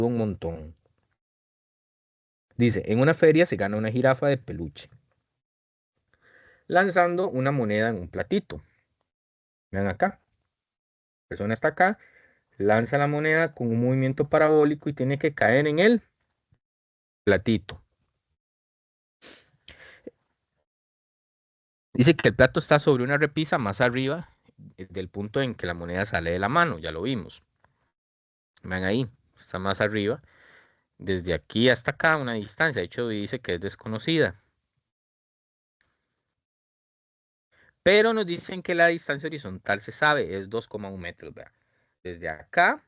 un montón. Dice, en una feria se gana una jirafa de peluche, lanzando una moneda en un platito. Vean acá, la persona está acá, lanza la moneda con un movimiento parabólico y tiene que caer en el platito. Dice que el plato está sobre una repisa más arriba del punto en que la moneda sale de la mano, ya lo vimos. Vean ahí, está más arriba. Desde aquí hasta acá una distancia, de hecho dice que es desconocida. Pero nos dicen que la distancia horizontal se sabe, es 2,1 metros. ¿Verdad? Desde acá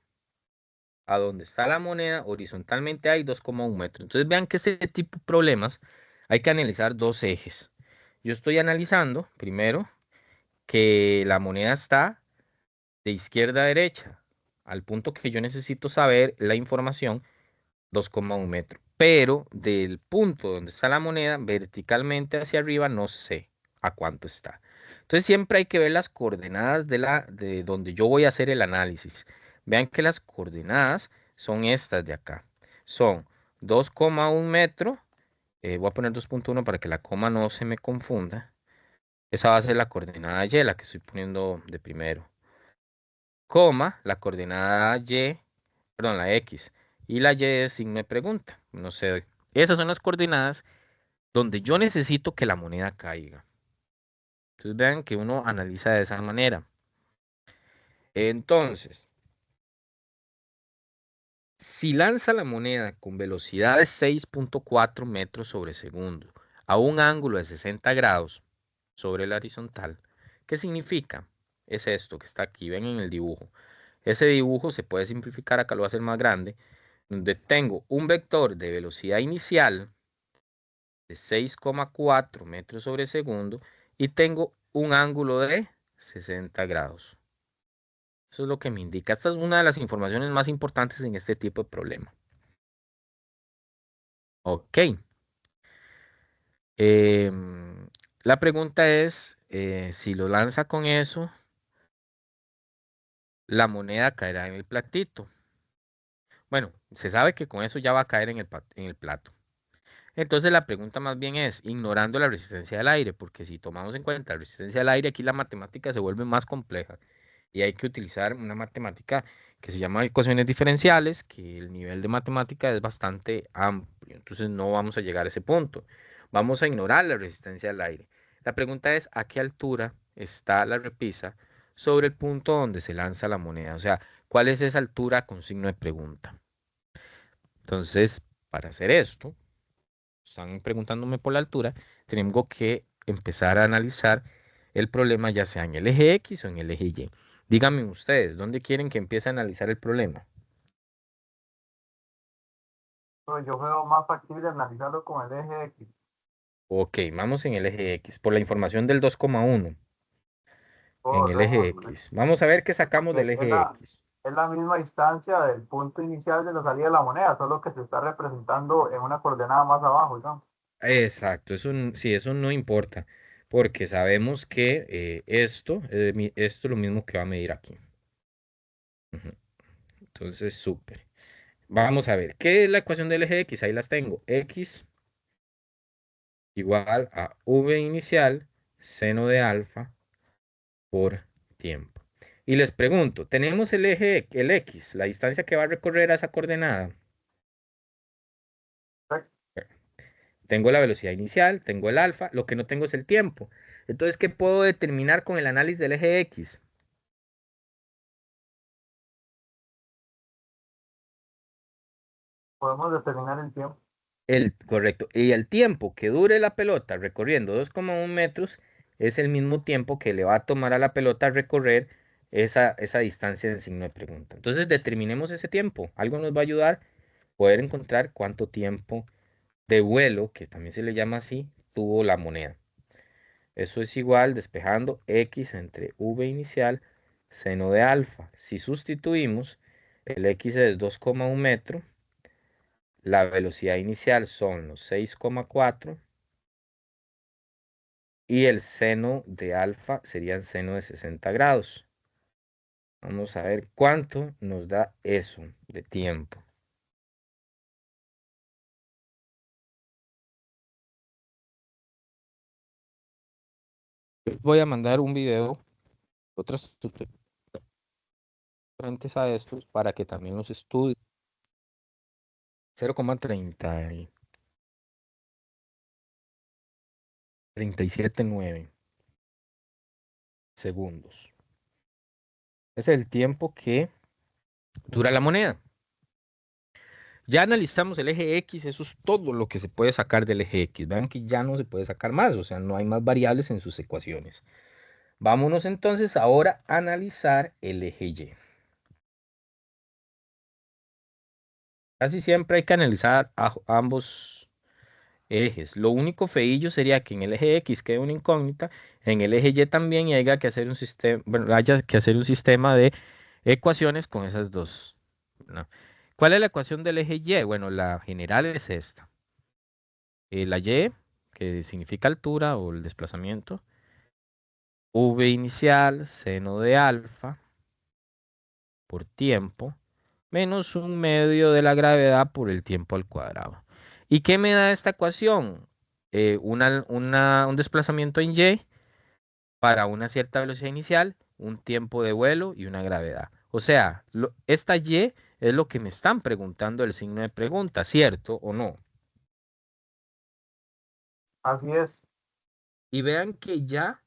a donde está la moneda, horizontalmente hay 2,1 metros. Entonces vean que este tipo de problemas hay que analizar dos ejes. Yo estoy analizando, primero, que la moneda está de izquierda a derecha, al punto que yo necesito saber la información, 2,1 metros. Pero del punto donde está la moneda, verticalmente hacia arriba, no sé a cuánto está. Entonces siempre hay que ver las coordenadas de donde yo voy a hacer el análisis. Vean que las coordenadas son estas de acá. Son 2,1 metros. Voy a poner 2,1 para que la coma no se me confunda. Esa va a ser la coordenada Y, la que estoy poniendo de primero. Coma, la coordenada Y, perdón, la X. Y la Y es signo de pregunta. No sé. Esas son las coordenadas donde yo necesito que la moneda caiga. Entonces vean que uno analiza de esa manera. Entonces, si lanza la moneda con velocidad de 6,4 metros sobre segundo a un ángulo de 60 grados sobre la horizontal, ¿qué significa? Es esto que está aquí, ven en el dibujo. Ese dibujo se puede simplificar, acá lo voy a hacer más grande, donde tengo un vector de velocidad inicial de 6,4 metros sobre segundo y tengo un ángulo de 60 grados. Eso es lo que me indica. Esta es una de las informaciones más importantes en este tipo de problema. Ok. La pregunta es, si lo lanza con eso, la moneda caerá en el platito. Bueno, se sabe que con eso ya va a caer en el plato. Entonces la pregunta más bien es, ignorando la resistencia del aire, porque si tomamos en cuenta la resistencia del aire, aquí la matemática se vuelve más compleja y hay que utilizar una matemática que se llama ecuaciones diferenciales, que el nivel de matemática es bastante amplio, entonces no vamos a llegar a ese punto. Vamos a ignorar la resistencia del aire. La pregunta es, ¿a qué altura está la repisa sobre el punto donde se lanza la moneda? O sea, ¿cuál es esa altura con signo de pregunta? Entonces, para hacer esto, están preguntándome por la altura, tengo que empezar a analizar el problema ya sea en el eje X o en el eje Y. Díganme ustedes, ¿dónde quieren que empiece a analizar el problema? Pero yo veo más factible analizarlo con el eje X. Ok, vamos en el eje X, por la información del 2,1 en el eje Correcto. X. Vamos a ver qué sacamos Porque del eje X. es la misma distancia del punto inicial de la salida de la moneda, solo que se está representando en una coordenada más abajo, ¿no? Exacto, sí, eso no importa, porque sabemos que esto es lo mismo que va a medir aquí. Ujú. Entonces, súper. Vamos a ver, ¿qué es la ecuación del eje X? Ahí las tengo. X igual a v inicial seno de alfa por tiempo. Y les pregunto, tenemos el X, la distancia que va a recorrer a esa coordenada. Tengo la velocidad inicial, tengo el alfa, lo que no tengo es el tiempo. Entonces, ¿qué puedo determinar con el análisis del eje X? Podemos determinar el tiempo. Correcto. Y el tiempo que dure la pelota recorriendo 2,1 metros es el mismo tiempo que le va a tomar a la pelota recorrer esa distancia en signo de pregunta. Entonces, determinemos ese tiempo. Algo nos va a ayudar a poder encontrar cuánto tiempo de vuelo, que también se le llama así, tuvo la moneda. Eso es igual despejando x entre v inicial seno de alfa. Si sustituimos, el x es 2,1 metro, la velocidad inicial son los 6,4 y el seno de alfa sería el seno de 60 grados. Vamos a ver cuánto nos da eso de tiempo. Voy a mandar un video, otras diferentes a estos, para que también los estudien. 0,379 segundos. Ese es el tiempo que dura la moneda. Ya analizamos el eje X, eso es todo lo que se puede sacar del eje X. Vean que ya no se puede sacar más, o sea, no hay más variables en sus ecuaciones. Vámonos entonces ahora a analizar el eje Y. Casi siempre hay que analizar ambos ejes. Lo único feillo sería que en el eje X quede una incógnita, en el eje Y también, y haya que hacer un sistema, bueno, haya que hacer un sistema de ecuaciones con esas dos, ¿no? ¿Cuál es la ecuación del eje Y? Bueno, la general es esta. La Y, que significa altura o el desplazamiento, V inicial, seno de alfa por tiempo, menos un medio de la gravedad por el tiempo al cuadrado. ¿Y qué me da esta ecuación? Un desplazamiento en Y para una cierta velocidad inicial, un tiempo de vuelo y una gravedad. O sea, esta Y es lo que me están preguntando el signo de pregunta, ¿cierto o no? Así es. Y vean que ya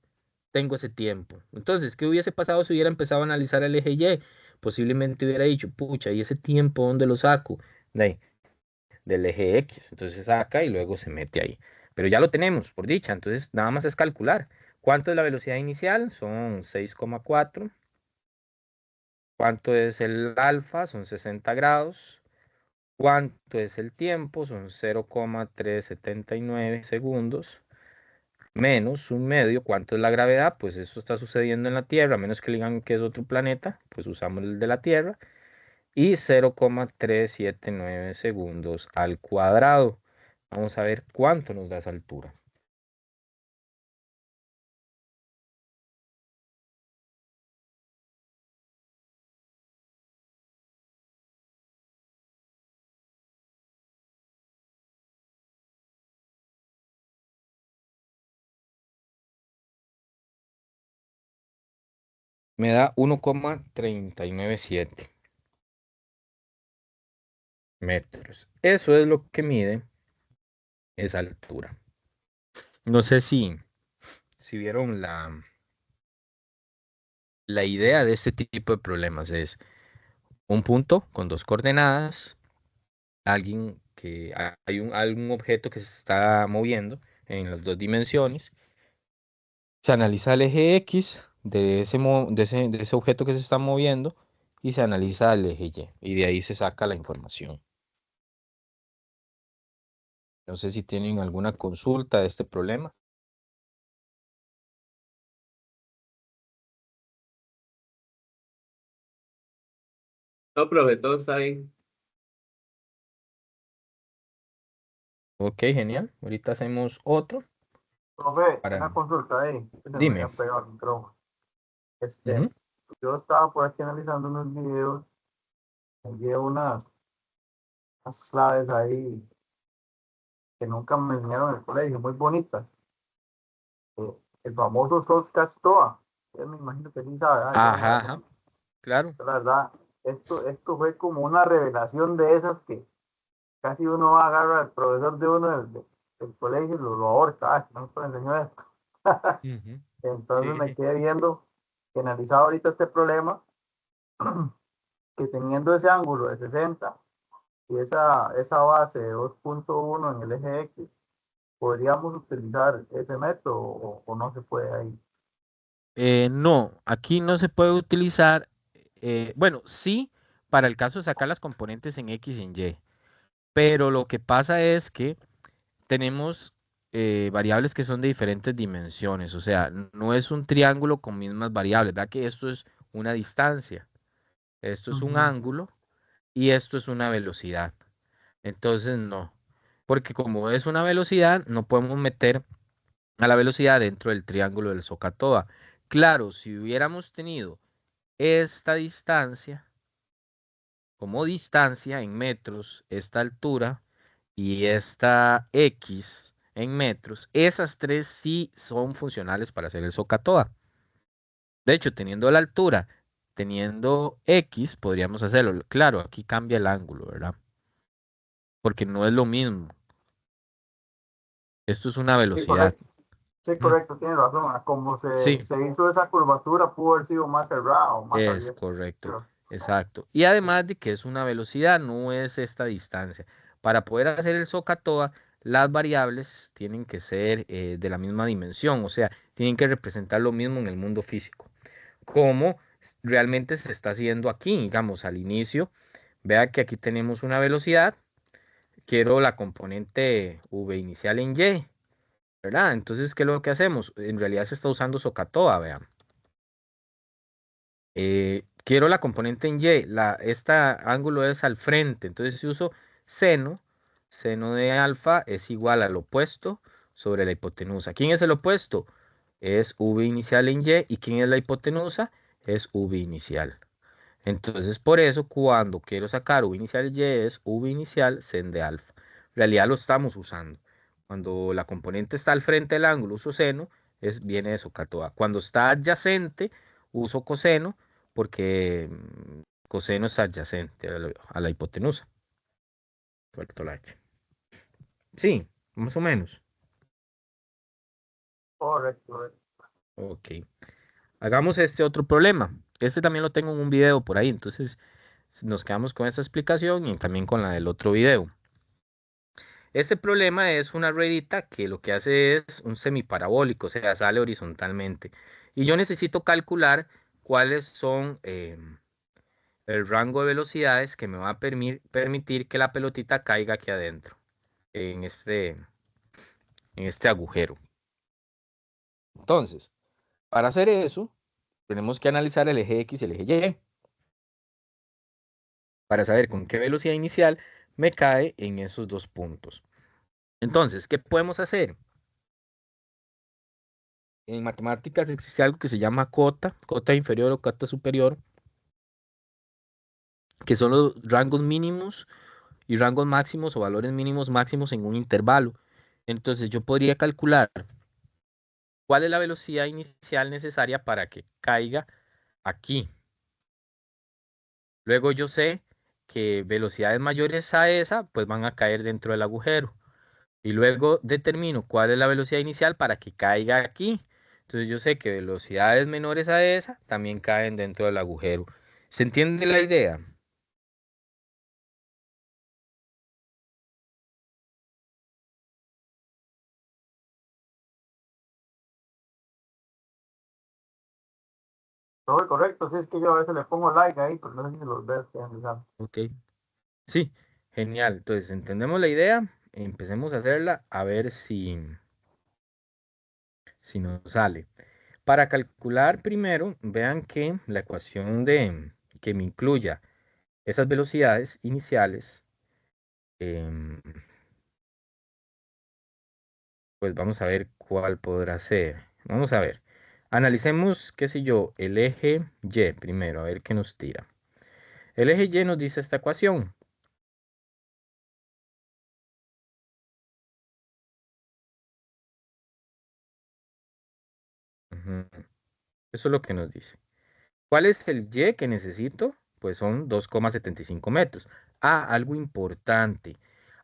tengo ese tiempo. Entonces, ¿qué hubiese pasado si hubiera empezado a analizar el eje Y? Posiblemente hubiera dicho, pucha, ¿y ese tiempo dónde lo saco? De ahí, del eje X. Entonces se saca y luego se mete ahí. Pero ya lo tenemos, por dicha. Entonces, nada más es calcular. ¿Cuánto es la velocidad inicial? Son 6,4. ¿Cuánto es el alfa? Son 60 grados. ¿Cuánto es el tiempo? Son 0,379 segundos. Menos un medio. ¿Cuánto es la gravedad? Pues eso está sucediendo en la Tierra, a menos que le digan que es otro planeta, pues usamos el de la Tierra. Y 0,379 segundos al cuadrado. Vamos a ver cuánto nos da esa altura. Me da 1,397 metros. Eso es lo que mide esa altura. No sé si vieron la idea de este tipo de problemas. Es un punto con dos coordenadas, algún objeto que se está moviendo en las dos dimensiones. Se analiza el eje X de ese objeto que se está moviendo y se analiza el eje Y. Y de ahí se saca la información. No sé si tienen alguna consulta de este problema. No, profe, todo está bien. Ok, genial. Ahorita hacemos otro Profe, una para... consulta ahí, que se me Dime. había pegado el micrófono. Ujú. Yo estaba por aquí analizando unos videos, y unas claves ahí que nunca me enseñaron en el colegio, muy bonitas. El famoso Soskastoa, yo me imagino que sí sabe, yo no Ajá, la ajá, conozco. claro. La verdad, esto fue como una revelación de esas que casi uno va a agarrar al profesor de uno del colegio y lo ahorca, no me enseñó esto. Ujú. Entonces me Sí. quedé viendo que analizaba ahorita este problema, que teniendo ese ángulo de 60 y esa base de 2,1 en el eje X, podríamos utilizar ese método o no se puede ahí. No, aquí no se puede utilizar, bueno, sí, para el caso de sacar las componentes en X y en Y, pero lo que pasa es que tenemos variables que son de diferentes dimensiones, o sea, no es un triángulo con mismas variables, ¿verdad? Que esto es una distancia, esto es un Ujú. ángulo y esto es una velocidad. Entonces, no, porque como es una velocidad, no podemos meter a la velocidad dentro del triángulo del SOHCAHTOA. Claro, si hubiéramos tenido esta distancia, como distancia en metros, esta altura y esta X en metros, esas tres sí son funcionales para hacer el SOHCAHTOA. De hecho, teniendo la altura, teniendo X, podríamos hacerlo. Claro, aquí cambia el ángulo, ¿verdad? Porque no es lo mismo. Esto es una Sí, velocidad. correcto. Sí, Mm, correcto, tiene razón. Como Sí, se hizo esa curvatura, pudo haber sido más cerrado, más es abierto. correcto. Pero, Exacto. Y además de que es una velocidad, no es esta distancia. Para poder hacer el SOHCAHTOA, las variables tienen que ser de la misma dimensión, o sea, tienen que representar lo mismo en el mundo físico. Como realmente se está haciendo aquí, digamos, al inicio. Vea que aquí tenemos una velocidad. Quiero la componente v inicial en y, ¿verdad? Entonces, ¿qué es lo que hacemos? En realidad se está usando SOHCAHTOA, vean. Quiero la componente en y, este ángulo es al frente, entonces si uso seno, seno de alfa es igual al opuesto sobre la hipotenusa. ¿Quién es el opuesto? Es v inicial en y, ¿y quién es la hipotenusa? Es v inicial. Entonces, por eso, cuando quiero sacar v inicial y es v inicial sen de alfa. En realidad lo estamos usando. Cuando la componente está al frente del ángulo, uso seno, viene de SOHCAHTOA. Cuando está adyacente, uso coseno, porque coseno es adyacente a la hipotenusa. Suelto la H. Sí, más o menos. correcto, correcto. Ok. Hagamos este otro problema. Este también lo tengo en un video por ahí, entonces nos quedamos con esa explicación y también con la del otro video. Este problema es una ruedita que lo que hace es un semiparabólico, o sea, sale horizontalmente. Y yo necesito calcular cuáles son el rango de velocidades que me va a permitir que la pelotita caiga aquí adentro, en este agujero. Entonces, para hacer eso, tenemos que analizar el eje X y el eje Y, para saber con qué velocidad inicial me cae en esos dos puntos. Entonces, ¿qué podemos hacer? En matemáticas existe algo que se llama cota, cota inferior o cota superior, que son los rangos mínimos y rangos máximos o valores mínimos máximos en un intervalo. Entonces yo podría calcular cuál es la velocidad inicial necesaria para que caiga aquí. Luego yo sé que velocidades mayores a esa pues van a caer dentro del agujero. Y luego determino cuál es la velocidad inicial para que caiga aquí. Entonces yo sé que velocidades menores a esa también caen dentro del agujero. ¿Se entiende la idea? Todo correcto, sí, es que yo a veces le pongo like ahí, pero no sé si los ves que analizando. Ok. Sí, genial. Entonces entendemos la idea. Empecemos a hacerla a ver si nos sale. Para calcular primero, vean que la ecuación que me incluya esas velocidades iniciales, em, pues vamos a ver cuál podrá ser. Vamos a ver. Analicemos, qué sé yo, el eje Y primero, a ver qué nos tira. El eje Y nos dice esta ecuación. Ujú. Eso es lo que nos dice. ¿Cuál es el Y que necesito? Pues son 2,75 metros. Ah, algo importante.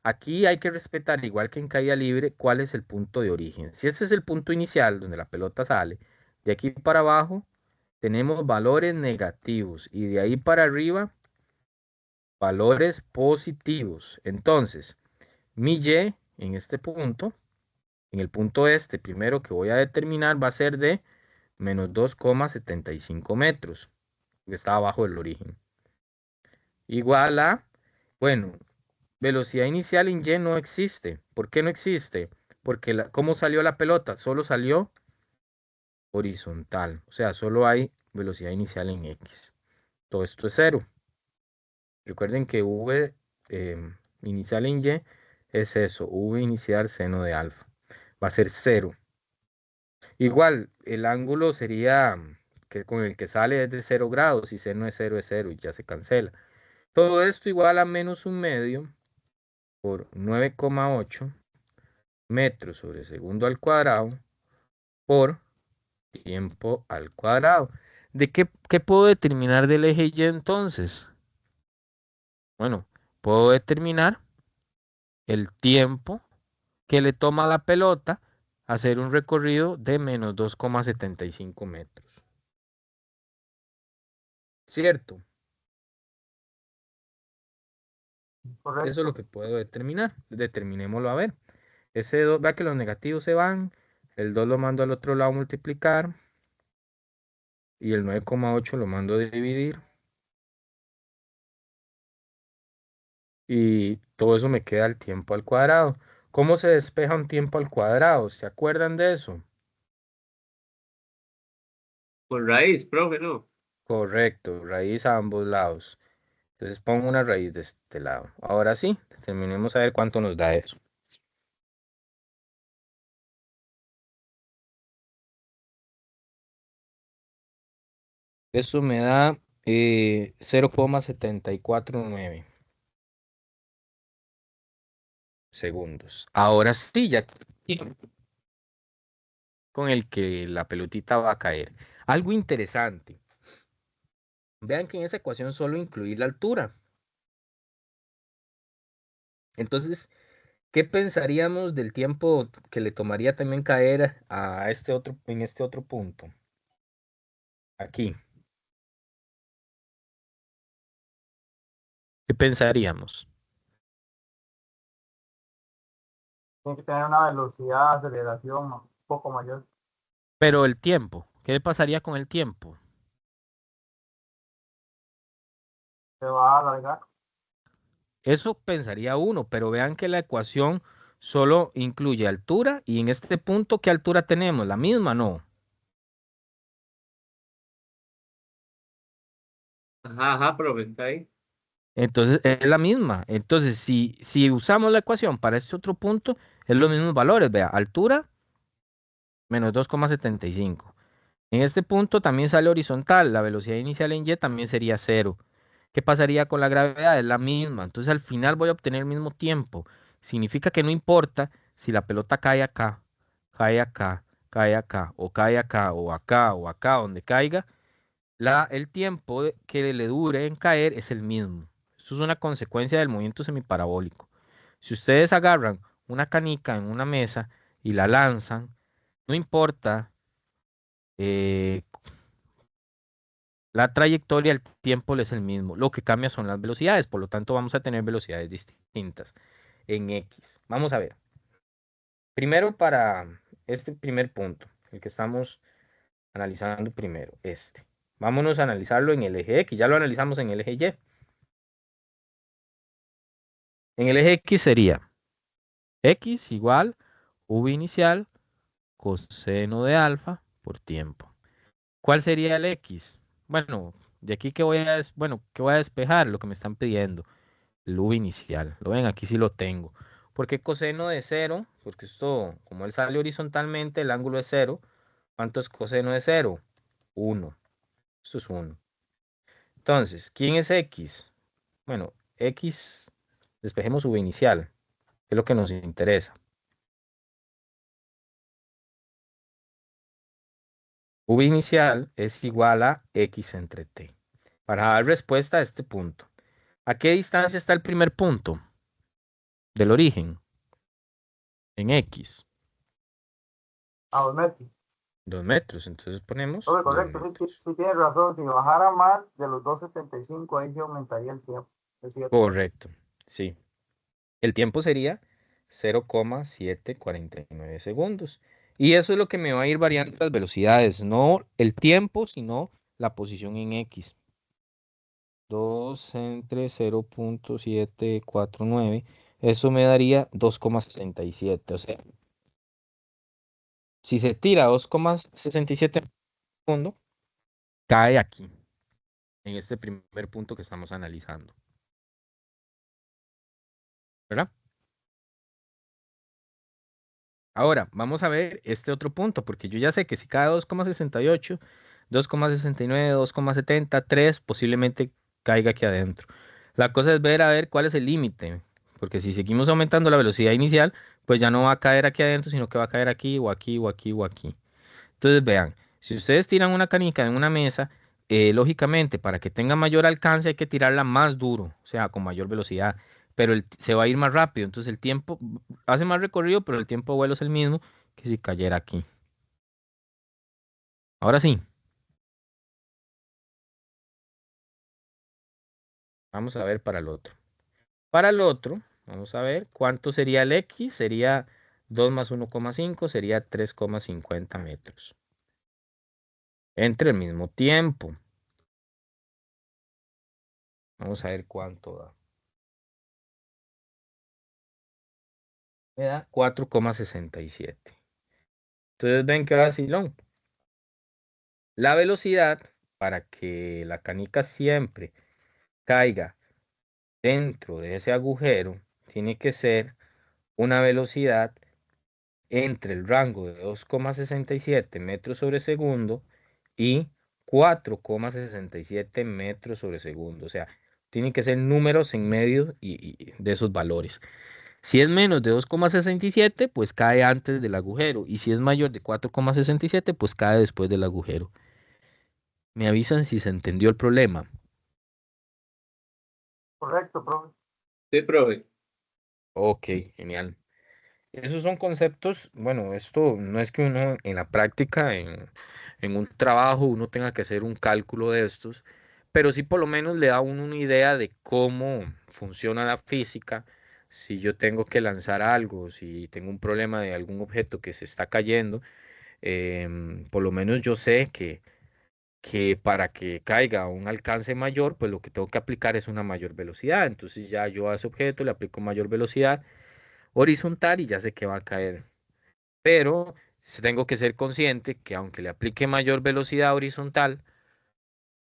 Aquí hay que respetar, igual que en caída libre, cuál es el punto de origen. Si este es el punto inicial donde la pelota sale, de aquí para abajo tenemos valores negativos y de ahí para arriba valores positivos. Entonces, mi Y en este punto, en el punto este, primero que voy a determinar va a ser de menos 2,75 metros, que está abajo del origen. Igual a, bueno, velocidad inicial en Y no existe. ¿Por qué no existe? Porque ¿cómo salió la pelota? Solo salió horizontal. O sea, solo hay velocidad inicial en X. Todo esto es cero. Recuerden que V inicial en Y es eso. V inicial seno de alfa. Va a ser cero. Igual, el ángulo sería que con el que sale es de 0 grados y seno es 0 y ya se cancela. Todo esto igual a menos un medio por 9,8 metros sobre segundo al cuadrado por tiempo al cuadrado. ¿De qué puedo determinar del eje Y entonces? Bueno, puedo determinar el tiempo que le toma a la pelota hacer un recorrido de menos 2,75 metros. ¿Cierto? Correcto. Eso es lo que puedo determinar. Determinémoslo a ver. Ese 2, vea que los negativos se van. El 2 lo mando al otro lado a multiplicar. Y el 9,8 lo mando a dividir. Y todo eso me queda el tiempo al cuadrado. ¿Cómo se despeja un tiempo al cuadrado? ¿Se acuerdan de eso? Por raíz, profe, no. Correcto, raíz a ambos lados. Entonces pongo una raíz de este lado. Ahora sí, terminemos a ver cuánto nos da eso. Eso me da 0,749 segundos. Ahora sí, ya con el que la pelotita va a caer. Algo interesante. Vean que en esa ecuación solo incluí la altura. Entonces, ¿qué pensaríamos del tiempo que le tomaría también caer a este otro, en este otro punto? Aquí. ¿Qué pensaríamos? Tiene que tener una velocidad de aceleración un poco mayor. Pero el tiempo, ¿qué pasaría con el tiempo? Se va a alargar. Eso pensaría uno, pero vean que la ecuación solo incluye altura y en este punto, ¿qué altura tenemos? La misma, no. Ajá, profe, está ahí. Entonces es la misma. Entonces, si usamos la ecuación para este otro punto, es los mismos valores. Vea, altura menos 2,75. En este punto también sale horizontal. La velocidad inicial en Y también sería cero. ¿Qué pasaría con la gravedad? Es la misma. Entonces al final voy a obtener el mismo tiempo. Significa que no importa si la pelota cae acá, cae acá, cae acá, o cae acá, o acá, o acá, donde caiga, el tiempo que le dure en caer es el mismo. Esto es una consecuencia del movimiento semiparabólico. Si ustedes agarran una canica en una mesa y la lanzan, no importa eh, la trayectoria, el tiempo es el mismo. Lo que cambia son las velocidades, por lo tanto vamos a tener velocidades distintas en X. Vamos a ver. Primero para este primer punto, el que estamos analizando primero, este. Vámonos a analizarlo en el eje X, ya lo analizamos en el eje Y. En el eje X sería X igual V inicial coseno de alfa por tiempo. ¿Cuál sería el X? Bueno, de aquí que ¿qué voy a despejar? Lo que me están pidiendo. El V inicial. Lo ven, aquí sí lo tengo. ¿Por qué coseno de cero? Porque esto, como él sale horizontalmente, el ángulo es cero. ¿Cuánto es coseno de cero? 1. Esto es 1. Entonces, ¿quién es X? Bueno, X, despejemos V inicial, que es lo que nos interesa. V inicial es igual a X entre T. Para dar respuesta a este punto. ¿A qué distancia está el primer punto del origen? En X. A 2 metros. 2 metros. Entonces ponemos Oye, 2 correcto, metros. sí tiene razón. Si bajara más de los 2,75, ahí sí aumentaría el tiempo. Es cierto. Correcto. Sí. El tiempo sería 0,749 segundos. Y eso es lo que me va a ir variando las velocidades, no el tiempo, sino la posición en X. 2 entre 0,749. Eso me daría 2,67. O sea, si se tira 2,67 segundos, cae aquí, en este primer punto que estamos analizando. ¿Verdad? Ahora, vamos a ver este otro punto, porque yo ya sé que si cada 2,68, 2,69, 2,70, 3, posiblemente caiga aquí adentro. La cosa es ver a ver cuál es el límite, porque si seguimos aumentando la velocidad inicial, pues ya no va a caer aquí adentro, sino que va a caer aquí o aquí o aquí o aquí. Entonces vean, si ustedes tiran una canica en una mesa, lógicamente para que tenga mayor alcance hay que tirarla más duro, o sea, con mayor velocidad, pero se va a ir más rápido. Entonces el tiempo hace más recorrido, pero el tiempo de vuelo es el mismo que si cayera aquí. Ahora sí, vamos a ver para el otro. Para el otro, vamos a ver cuánto sería el X, sería 2 más 1,5, sería 3,50 metros. Entre el mismo tiempo. Vamos a ver cuánto da. Me da 4,67. Entonces ven que vacilón. La velocidad para que la canica siempre caiga dentro de ese agujero tiene que ser una velocidad entre el rango de 2,67 metros sobre segundo y 4,67 metros sobre segundo. O sea, tienen que ser números en medio y de esos valores. Si es menos de 2,67, pues cae antes del agujero. Y si es mayor de 4,67, pues cae después del agujero. Me avisan si se entendió el problema. Correcto, profe. Sí, profe. Ok, genial. Esos son conceptos, bueno, esto no es que uno en la práctica, en un trabajo, uno tenga que hacer un cálculo de estos, pero sí por lo menos le da a uno una idea de cómo funciona la física. Si yo tengo que lanzar algo, si tengo un problema de algún objeto que se está cayendo, por lo menos yo sé que para que caiga a un alcance mayor, pues lo que tengo que aplicar es una mayor velocidad. Entonces ya yo a ese objeto le aplico mayor velocidad horizontal y ya sé que va a caer. Pero tengo que ser consciente que aunque le aplique mayor velocidad horizontal,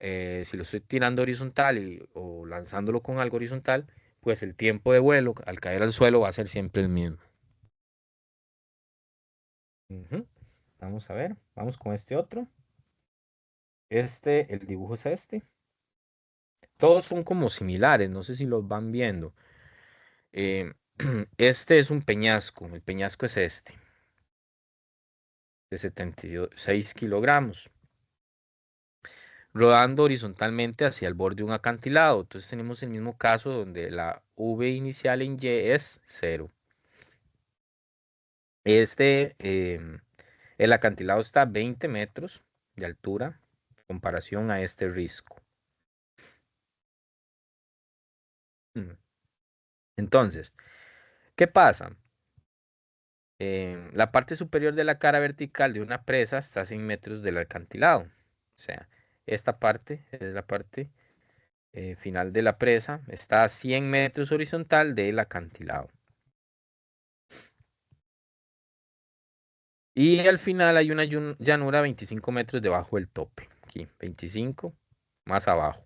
si lo estoy tirando horizontal o lanzándolo con algo horizontal, pues el tiempo de vuelo al caer al suelo va a ser siempre el mismo. Ujú. Vamos a ver, vamos con este otro. El dibujo es este. Todos son como similares, no sé si los van viendo. Eh, este es un peñasco, el peñasco es este, de 76 kilogramos, rodando horizontalmente hacia el borde de un acantilado. Entonces tenemos el mismo caso donde la V inicial en Y es 0. El acantilado está a 20 metros de altura en comparación a este risco. Mm. Entonces, ¿qué pasa? La parte superior de la cara vertical de una presa está a 100 metros del acantilado. O sea, esta parte es la parte final de la presa, está a 100 metros horizontal del acantilado. Y al final hay una llanura 25 metros debajo del tope. Aquí, 25 más abajo.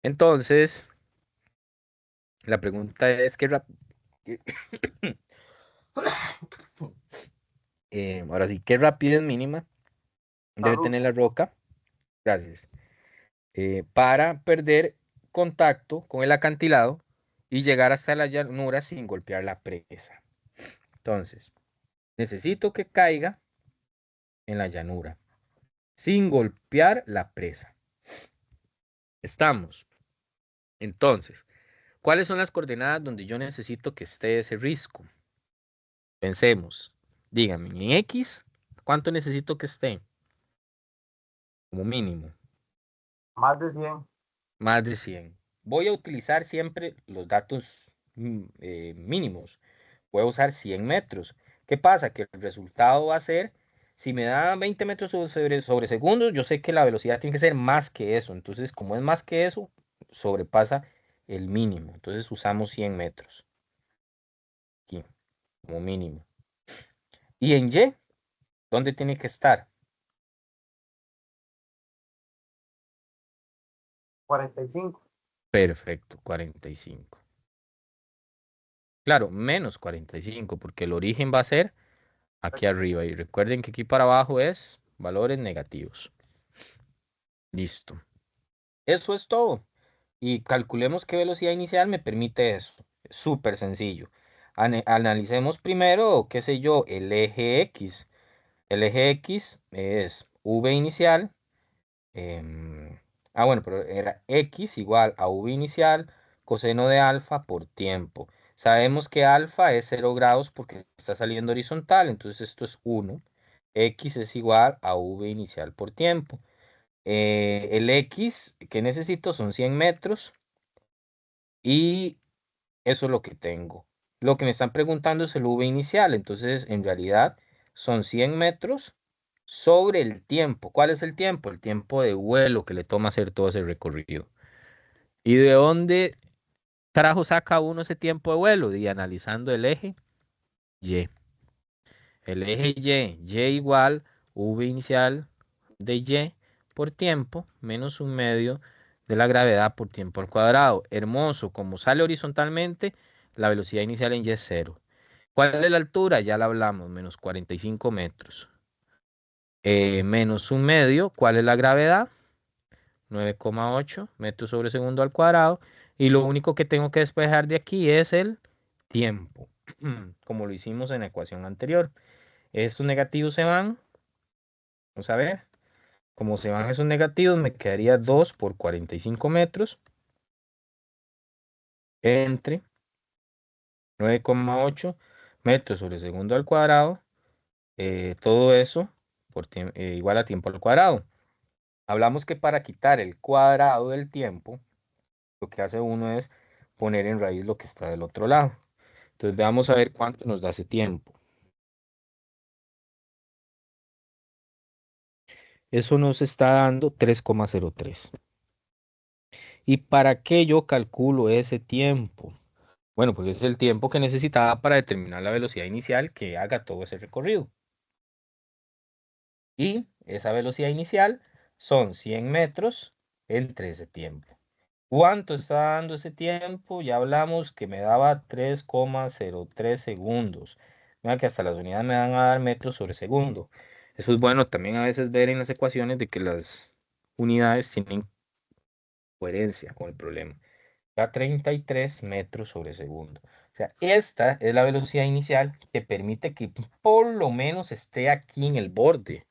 Entonces, la pregunta es, ahora sí, ¿qué rapidez mínima debe Salud. tener la roca? Gracias. Para perder contacto con el acantilado y llegar hasta la llanura sin golpear la presa. Entonces, necesito que caiga en la llanura sin golpear la presa. Estamos. Entonces, ¿cuáles son las coordenadas donde yo necesito que esté ese risco? Pensemos. Díganme, en X, ¿cuánto necesito que esté? Como mínimo. Más de 100. Más de 100. Voy a utilizar siempre los datos mínimos. Voy a usar 100 metros. ¿Qué pasa? Que el resultado va a ser, si me da 20 metros sobre segundo, yo sé que la velocidad tiene que ser más que eso. Entonces, como es más que eso, sobrepasa el mínimo. Entonces usamos 100 metros aquí, como mínimo. Y en Y, ¿dónde tiene que estar? 45. Perfecto, 45. Claro, menos 45, porque el origen va a ser aquí arriba. Y recuerden que aquí para abajo es valores negativos. Listo. Eso es todo. Y calculemos qué velocidad inicial me permite eso. Es súper sencillo. Analicemos primero, qué sé yo, el eje X. El eje X es V inicial. Bueno, pero era X igual a V inicial coseno de alfa por tiempo. Sabemos que alfa es 0 grados porque está saliendo horizontal, entonces esto es 1. X es igual a V inicial por tiempo. El X que necesito son 100 metros y eso es lo que tengo. Lo que me están preguntando es el V inicial, entonces en realidad son 100 metros sobre el tiempo. ¿Cuál es el tiempo? El tiempo de vuelo que le toma hacer todo ese recorrido. ¿Y de dónde carajo saca uno ese tiempo de vuelo? Y analizando el eje Y. El eje Y igual V inicial de Y por tiempo menos un medio de la gravedad por tiempo al cuadrado. Hermoso, como sale horizontalmente, la velocidad inicial en Y es 0. ¿Cuál es la altura? Ya la hablamos, menos 45 metros. Menos un medio, ¿cuál es la gravedad? 9,8 metros sobre segundo al cuadrado. Y lo único que tengo que despejar de aquí es el tiempo, como lo hicimos en la ecuación anterior. Estos negativos se van, vamos a ver, como se van esos negativos, me quedaría 2 por 45 metros entre 9,8 metros sobre segundo al cuadrado. Todo eso igual a tiempo al cuadrado. Hablamos que para quitar el cuadrado del tiempo, lo que hace uno es poner en raíz lo que está del otro lado. Entonces veamos a ver cuánto nos da ese tiempo. Eso nos está dando 3,03. ¿Y para qué yo calculo ese tiempo? Bueno, porque es el tiempo que necesitaba para determinar la velocidad inicial que haga todo ese recorrido. Y esa velocidad inicial son 100 metros entre ese tiempo. ¿Cuánto está dando ese tiempo? Ya hablamos que me daba 3,03 segundos. Mira que hasta las unidades me van a dar metros sobre segundo. Eso es bueno también a veces ver en las ecuaciones de que las unidades tienen coherencia con el problema. Da 33 metros sobre segundo. O sea, esta es la velocidad inicial que permite que por lo menos esté aquí en el borde.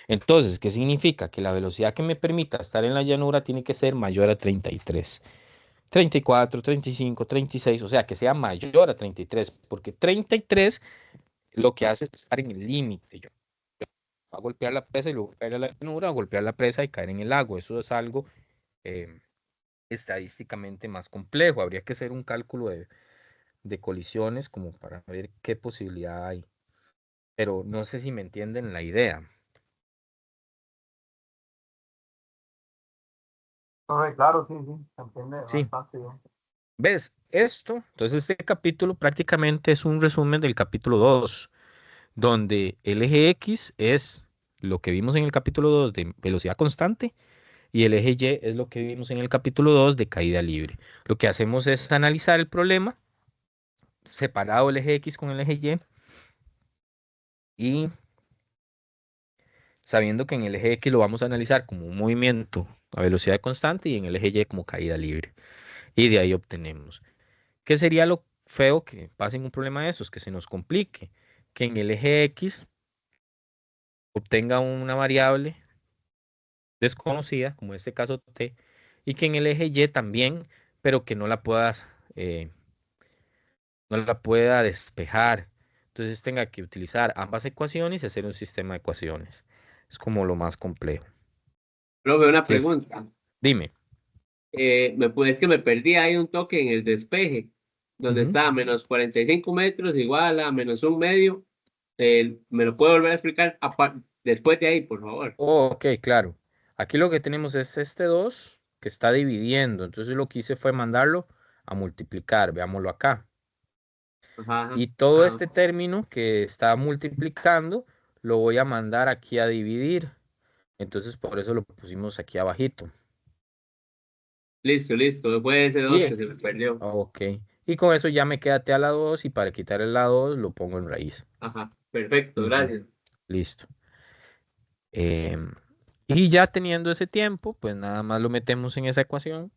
Entonces, ¿qué significa? Que la velocidad que me permita estar en la llanura tiene que ser mayor a 33. 34, 35, 36, o sea, que sea mayor a 33, porque 33 lo que hace es estar en el límite. Yo voy a golpear la presa y luego caer a la llanura, a golpear la presa y caer en el lago. Eso es algo estadísticamente más complejo. Habría que hacer un cálculo de colisiones como para ver qué posibilidad hay. Pero no sé si me entienden la idea. Claro, sí, sí, se entiende Sí, bastante bien. ¿ves? Esto, entonces este capítulo prácticamente es un resumen del capítulo 2, donde el eje X es lo que vimos en el capítulo 2 de velocidad constante y el eje Y es lo que vimos en el capítulo 2 de caída libre. Lo que hacemos es analizar el problema, separado el eje X con el eje Y sabiendo que en el eje X lo vamos a analizar como un movimiento a velocidad constante y en el eje Y como caída libre. Y de ahí obtenemos. ¿Qué sería lo feo que pase en un problema de esos? Que se nos complique. Que en el eje X obtenga una variable desconocida, como en este caso t, y que en el eje Y también, pero que no la pueda despejar. Entonces tenga que utilizar ambas ecuaciones y hacer un sistema de ecuaciones. Es como lo más complejo. Profe, una ¿Qué es? pregunta. Dime. Es que me perdí ahí un toque en el despeje, donde Ujú. está menos 45 metros igual a menos un medio. ¿Me lo puede volver a explicar después de ahí, por favor? Oh, ok, claro. Aquí lo que tenemos es este 2 que está dividiendo. Entonces lo que hice fue mandarlo a multiplicar. Veámoslo acá. Ajá, ajá. Y todo Ah, este término que está multiplicando lo voy a mandar aquí a dividir. Entonces por eso lo pusimos aquí abajito. listo, listo. Después de ese dos Y, que se me perdió. ok. Y con eso ya me queda T a la 2 y para quitar el la 2 lo pongo en raíz. Ajá, perfecto, Ujú. gracias. Listo. Em, y ya teniendo ese tiempo, pues nada más lo metemos en esa ecuación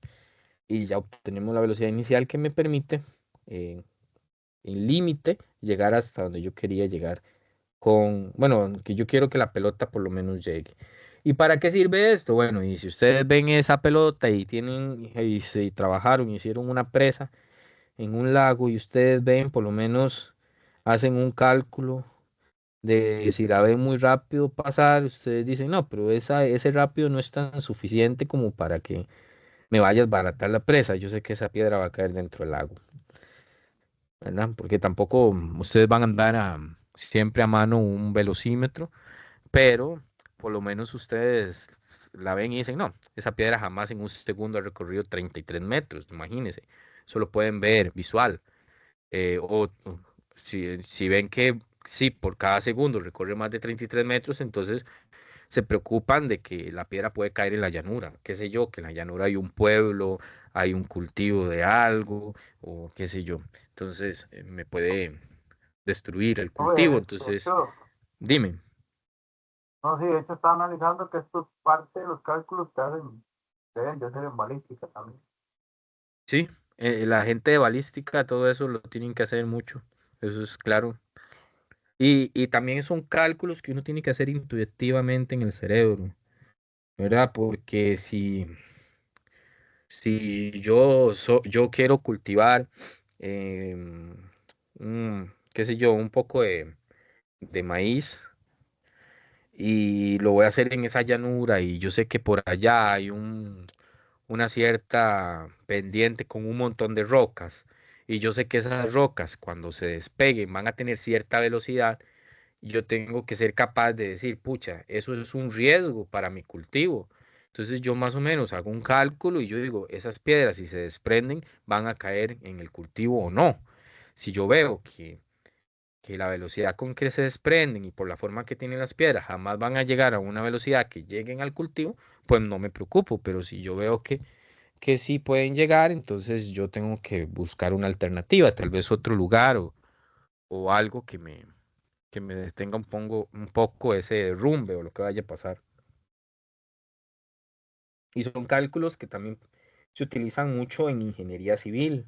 y ya obtenemos la velocidad inicial que me permite en límite, llegar hasta donde yo quería llegar bueno, que yo quiero que la pelota por lo menos llegue. ¿Y para qué sirve esto? Bueno, y si ustedes ven esa pelota y y trabajaron, hicieron una presa en un lago y ustedes ven, por lo menos hacen un cálculo de si la ven muy rápido pasar, ustedes dicen, no, pero ese rápido no es tan suficiente como para que me vaya a desbaratar la presa. Yo sé que esa piedra va a caer dentro del lago, ¿verdad? Porque tampoco ustedes van a andar siempre a mano un velocímetro, pero por lo menos ustedes la ven y dicen, no, esa piedra jamás en un segundo ha recorrido 33 metros, imagínense. Eso lo pueden ver visual. O si ven que sí, por cada segundo recorre más de 33 metros, entonces se preocupan de que la piedra puede caer en la llanura, qué sé yo, que en la llanura hay un pueblo, hay un cultivo de algo, o qué sé yo. Entonces me puede destruir el cultivo. Oye, de Entonces, hecho, dime, no, sí, de hecho está analizando que esto es parte de los cálculos que hacen, deben de hacer en balística también. sí, la gente de balística, todo eso lo tienen que hacer mucho, eso es claro. Y también son cálculos que uno tiene que hacer intuitivamente en el cerebro, ¿verdad? Porque si yo quiero cultivar, em, qué sé yo, un poco de maíz y lo voy a hacer en esa llanura y yo sé que por allá hay una cierta pendiente con un montón de rocas y yo sé que esas rocas cuando se despeguen van a tener cierta velocidad, yo tengo que ser capaz de decir, pucha, eso es un riesgo para mi cultivo. Entonces yo más o menos hago un cálculo y yo digo, esas piedras si se desprenden van a caer en el cultivo o no. Si yo veo que la velocidad con que se desprenden y por la forma que tienen las piedras jamás van a llegar a una velocidad que lleguen al cultivo, pues no me preocupo. Pero si yo veo que sí pueden llegar, entonces yo tengo que buscar una alternativa, tal vez otro lugar o algo que me detenga un poco ese derrumbe o lo que vaya a pasar. Y son cálculos que también se utilizan mucho en ingeniería civil,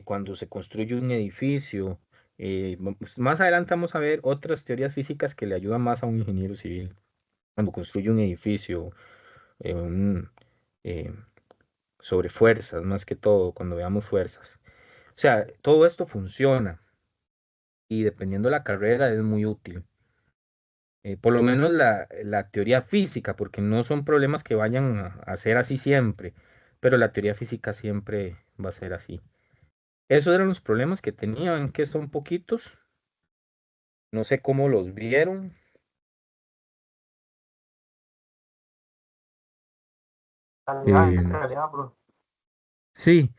cuando se construye un edificio. Más adelante vamos a ver otras teorías físicas que le ayudan más a un ingeniero civil. Cuando construye un edificio, eh, un, eh, sobre fuerzas, más que todo, cuando veamos fuerzas. O sea, todo esto funciona y dependiendo de la carrera es muy útil. Por lo menos la teoría física, porque no son problemas que vayan a ser así siempre, pero la teoría física siempre va a ser así. Esos eran los problemas que tenían, que son poquitos. No sé cómo los vieron. Calidad, Eh, calidad, bro. sí,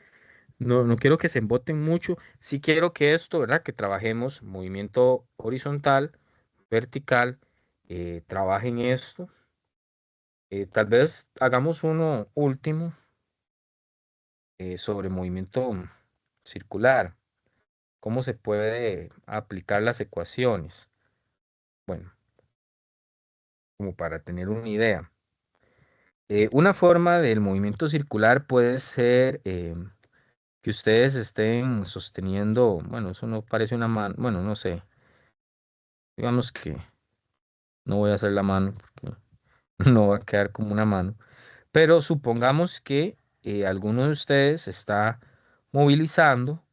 no quiero que se emboten mucho. Sí quiero que esto, ¿verdad? Que trabajemos movimiento horizontal, vertical, trabajen esto. Tal vez hagamos uno último sobre movimiento circular. ¿Cómo se puede aplicar las ecuaciones? Bueno, como para tener una idea. Una forma del movimiento circular puede ser que ustedes estén sosteniendo, bueno, eso no parece una mano, bueno, no sé, digamos que no voy a hacer la mano porque no va a quedar como una mano, pero supongamos que alguno de ustedes está movilizando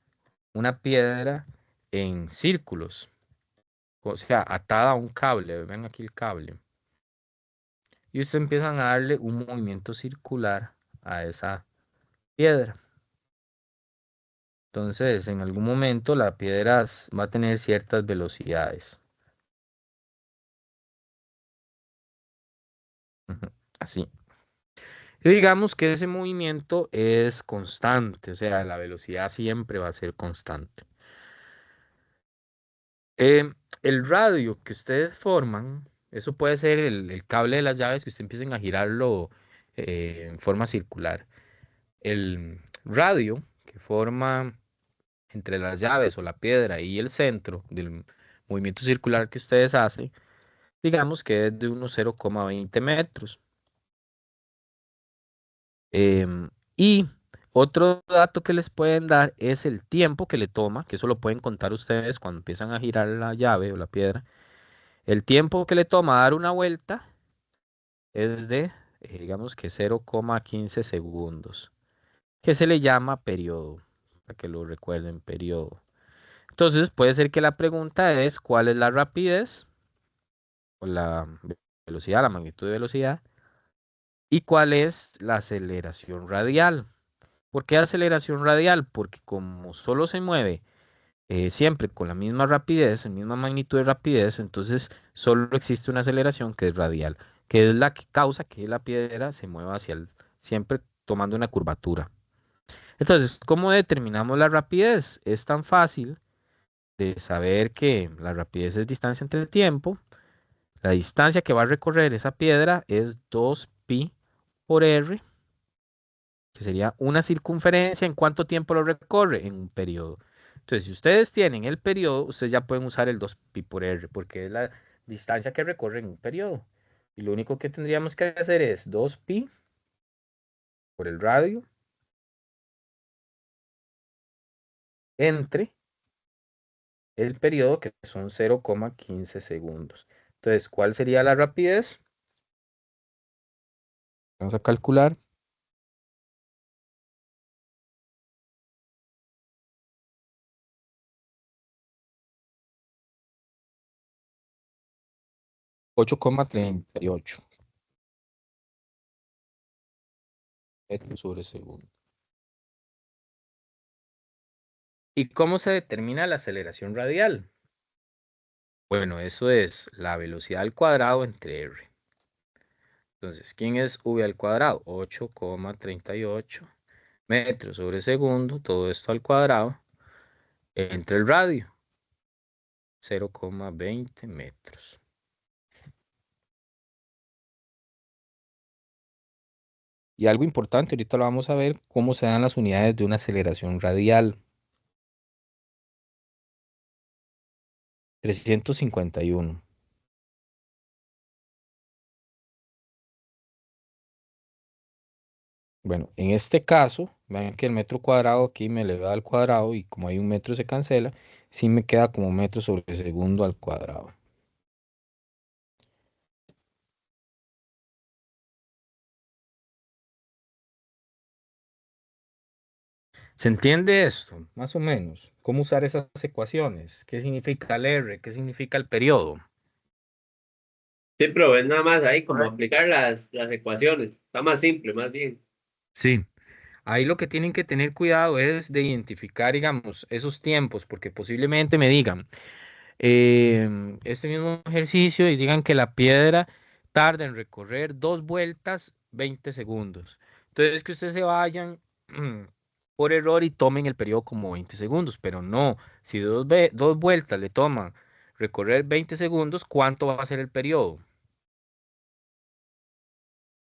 una piedra en círculos, o sea, atada a un cable, ven aquí el cable. Y ustedes empiezan a darle un movimiento circular a esa piedra. Entonces, en algún momento la piedra va a tener ciertas velocidades. Ujú, así. Y digamos que ese movimiento es constante, o sea, la velocidad siempre va a ser constante. Em, el radio que ustedes forman, eso puede ser el cable de las llaves que ustedes empiecen a girarlo en forma circular. El radio que forma entre las llaves o la piedra y el centro del movimiento circular que ustedes hacen, digamos que es de unos 0,20 metros. Y Otro dato que les pueden dar es el tiempo que le toma, que eso lo pueden contar ustedes cuando empiezan a girar la llave o la piedra. El tiempo que le toma dar una vuelta es de, digamos que 0,15 segundos, que se le llama periodo, para que lo recuerden, periodo. Entonces puede ser que la pregunta es ¿cuál es la rapidez o la velocidad, la magnitud de velocidad? ¿Y cuál es la aceleración radial? ¿Por qué aceleración radial? Porque como solo se mueve siempre con la misma rapidez, en misma magnitud de rapidez, entonces solo existe una aceleración que es radial, que es la que causa que la piedra se mueva hacia el, siempre tomando una curvatura. Entonces, ¿cómo determinamos la rapidez? Es tan fácil de saber que la rapidez es distancia entre el tiempo. La distancia que va a recorrer esa piedra es 2pi por r, que sería una circunferencia. ¿En cuánto tiempo lo recorre? En un periodo. Entonces, si ustedes tienen el periodo, ustedes ya pueden usar el 2pi por r, porque es la distancia que recorre en un periodo. Y lo único que tendríamos que hacer es 2pi por el radio entre el periodo, que son 0,15 segundos. Entonces, ¿cuál sería la rapidez? Vamos a calcular. 8,38 metros sobre segundo. ¿Y cómo se determina la aceleración radial? Bueno, eso es la velocidad al cuadrado entre r. Entonces, ¿quién es v al cuadrado? 8,38 metros sobre segundo, todo esto al cuadrado, entre el radio, 0,20 metros. Y algo importante, ahorita lo vamos a ver, cómo se dan las unidades de una aceleración radial. 351. Bueno, en este caso, vean que el metro cuadrado aquí me eleva al cuadrado y como hay un metro se cancela, sí me queda como metro sobre segundo al cuadrado. ¿Se entiende esto? Más o menos. ¿Cómo usar esas ecuaciones? ¿Qué significa el R? ¿Qué significa el periodo? Sí, pero es nada más ahí como Correcto. aplicar las ecuaciones. Está más simple, más bien. Sí. Ahí lo que tienen que tener cuidado es de identificar, digamos, esos tiempos, porque posiblemente me digan, este mismo ejercicio y digan que la piedra tarda en recorrer 2 vueltas 20 segundos. Entonces que ustedes se vayan por error y tomen el periodo como 20 segundos, pero no, si 2 vueltas le toman recorrer 20 segundos, ¿cuánto va a ser el periodo?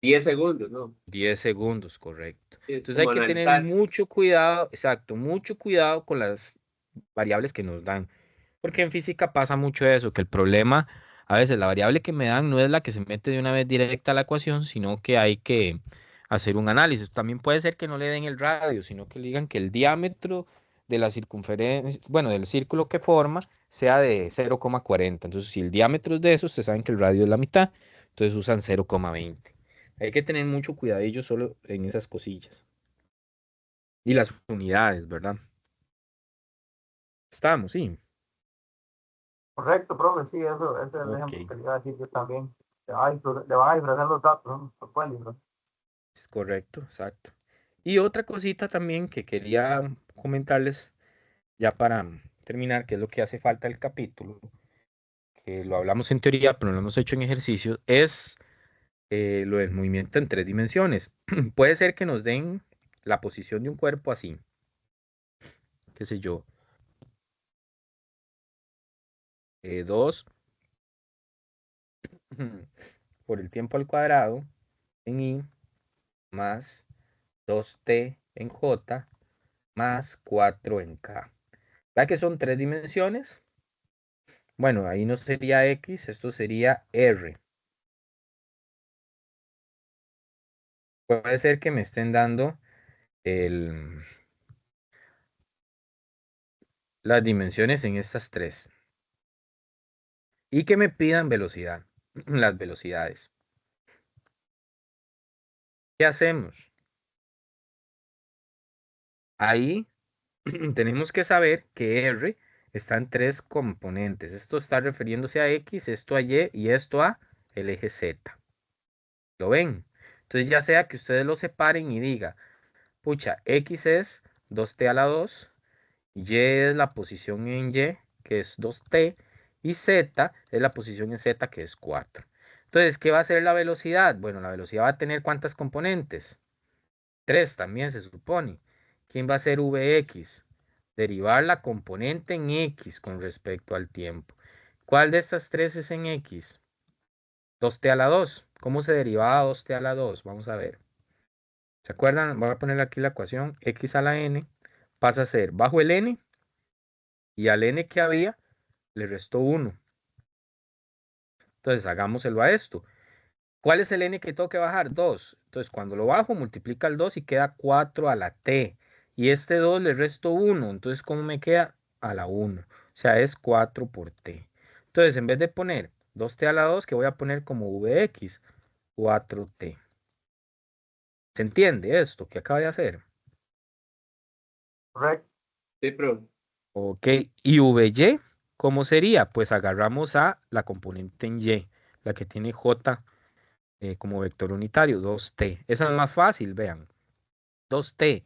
10 segundos, ¿no? 10 segundos, correcto. Es Entonces hay como que tener analizar. mucho cuidado, exacto, mucho cuidado con las variables que nos dan. Porque en física pasa mucho eso, que el problema, a veces la variable que me dan no es la que se mete de una vez directa a la ecuación, sino que hay que hacer un análisis. También puede ser que no le den el radio, sino que le digan que el diámetro de la circunferencia, bueno, del círculo que forma, sea de 0,40. Entonces, si el diámetro es de eso, ustedes saben que el radio es la mitad, entonces usan 0,20. Hay que tener mucho cuidadillo solo en esas cosillas. Y las unidades, ¿verdad? Estamos, sí. Correcto, profe, sí, eso, ese es el Ok. ejemplo que le iba a decir yo también. Le van a disfrazar los datos, ¿no? Lo pueden disfrazar. Es correcto, exacto. Y otra cosita también que quería comentarles, ya para terminar, que es lo que hace falta el capítulo, que lo hablamos en teoría, pero no lo hemos hecho en ejercicio, es lo del movimiento en 3 dimensiones. Puede ser que nos den la posición de un cuerpo así, qué sé yo, 2 por el tiempo al cuadrado en i más 2t en j más 4 en k. ¿Verdad que son 3 dimensiones? Bueno, ahí no sería X, esto sería R. Puede ser que me estén dando las dimensiones en estas tres. Y que me pidan velocidad, las velocidades. ¿Qué hacemos? Ahí tenemos que saber que R está en tres componentes. Esto está refiriéndose a X, esto a Y y esto a el eje Z. ¿Lo ven? Entonces ya sea que ustedes lo separen y diga, pucha, X es 2t a la 2, Y es la posición en Y, que es 2t, y Z es la posición en Z, que es 4. Entonces, ¿qué va a ser la velocidad? Bueno, la velocidad va a tener ¿cuántas componentes? 3 también se supone. ¿Quién va a ser Vx? Derivar la componente en X con respecto al tiempo. ¿Cuál de estas tres es en X? 2t a la 2. ¿Cómo se derivaba 2t a la 2? Vamos a ver. ¿Se acuerdan? Voy a poner aquí la ecuación. X a la n pasa a ser bajo el n y al n que había le restó 1. Entonces hagámoselo a esto. ¿Cuál es el n que tengo que bajar? 2. Entonces cuando lo bajo multiplica el 2 y queda 4 a la t. Y este 2 le resto 1. Entonces ¿cómo me queda? A la 1. O sea, es 4 por t. Entonces en vez de poner 2t a la 2, que voy a poner como vx, 4t. ¿Se entiende esto que acaba de hacer? Correcto. Sí, pero Ok, y Vy, ¿cómo sería? Pues agarramos a la componente en Y, la que tiene J como vector unitario, 2t. Esa es más fácil, vean. 2t.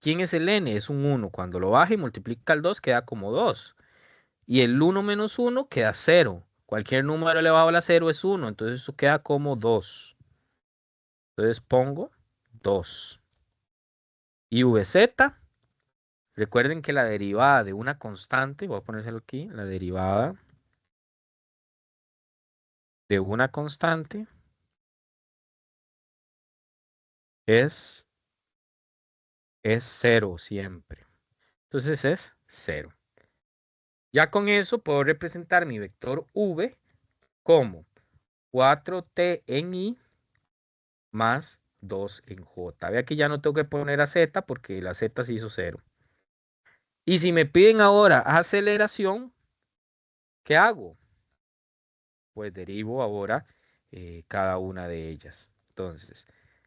¿Quién es el n? Es un 1. Cuando lo baja y multiplica el 2 queda como 2. Y el 1 menos 1 queda 0. Cualquier número elevado a la 0 es 1, entonces eso queda como 2. Entonces pongo 2. Y Vz, recuerden que la derivada de una constante, voy a ponérselo aquí, la derivada de una constante es 0 siempre. Entonces es 0. Ya con eso puedo representar mi vector v como 4t en i más 2 en j. Ve aquí ya no tengo que poner a z porque la z se hizo 0. Y si me piden ahora aceleración, ¿qué hago? Pues derivo ahora cada una de ellas. Entonces,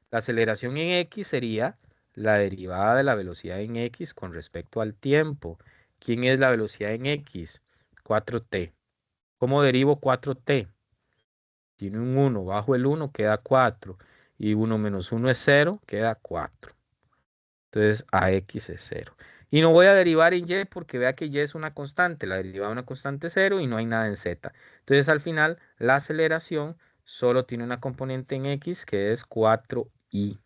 la aceleración en x sería la derivada de la velocidad en x con respecto al tiempo. ¿Quién es la velocidad en x? 4t. ¿Cómo derivo 4t? Tiene un 1, bajo el 1 queda 4. Y 1 menos 1 es 0, queda 4. Entonces AX es 0. Y no voy a derivar en Y porque vea que Y es una constante. La derivada de una constante es 0 y no hay nada en Z. Entonces al final la aceleración solo tiene una componente en X que es 4i.